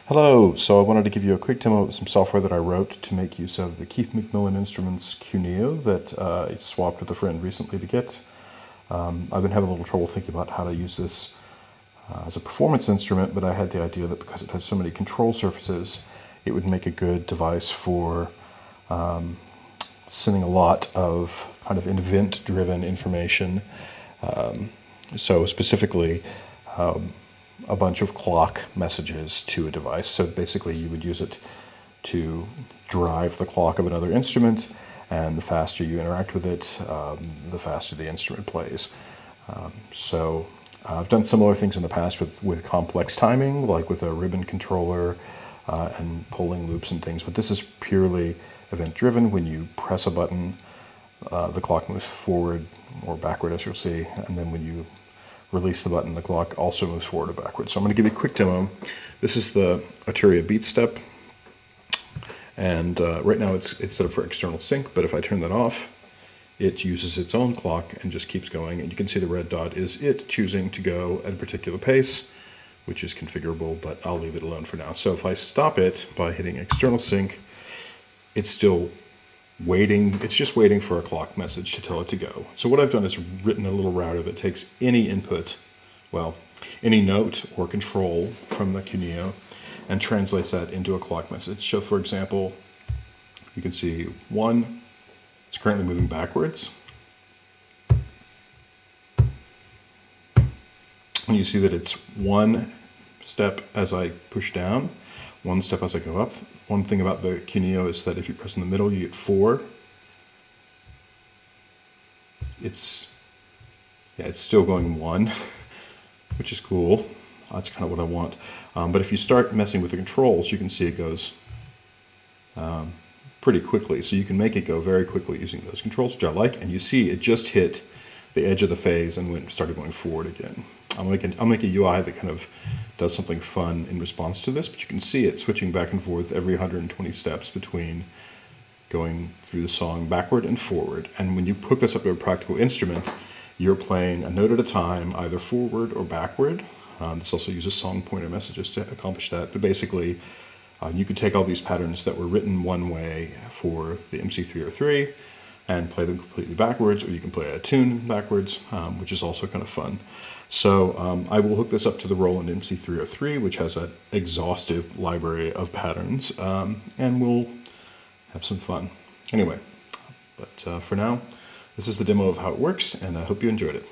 Hello, so I wanted to give you a quick demo of some software that I wrote to make use of the Keith McMillan Instruments Cuneo that I swapped with a friend recently to get. I've been having a little trouble thinking about how to use this as a performance instrument, but I had the idea that because it has so many control surfaces, it would make a good device for sending a lot of kind of event-driven information. So specifically, a bunch of clock messages to a device. So basically you would use it to drive the clock of another instrument, and the faster you interact with it, the faster the instrument plays. So I've done similar things in the past with complex timing, like with a ribbon controller and polling loops and things, but this is purely event-driven. When you press a button, the clock moves forward or backward, as you'll see, and then when you release the button, the clock also moves forward or backward. So I'm going to give you a quick demo. This is the Arturia Beat Step, and right now it's set up for external sync, but if I turn that off, it uses its own clock and just keeps going, and you can see the red dot is it choosing to go at a particular pace, which is configurable, but I'll leave it alone for now. So if I stop it by hitting external sync, it's still waiting. It's just waiting for a clock message to tell it to go. So what I've done is written a little router that takes any input, well, any note or control from the Cuneo, and translates that into a clock message. So for example, you can see 1, it's currently moving backwards. And you see that it's 1 step as I push down, 1 step as I go up. One thing about the Cuneo is that if you press in the middle, you get 4. It's still going 1, which is cool. That's kind of what I want. But if you start messing with the controls, you can see it goes pretty quickly. So you can make it go very quickly using those controls, which I like. And you see it just hit the edge of the phase and started going forward again. I'll make a UI that kind of does something fun in response to this, but you can see it switching back and forth every 120 steps between going through the song backward and forward. And when you hook this up to a practical instrument, you're playing a note at a time, either forward or backward. This also uses song pointer messages to accomplish that, but basically you could take all these patterns that were written one way for the MC303 and play them completely backwards, or you can play a tune backwards, which is also kind of fun. So I will hook this up to the Roland MC303, which has an exhaustive library of patterns, and we'll have some fun. Anyway, but for now, this is the demo of how it works, and I hope you enjoyed it.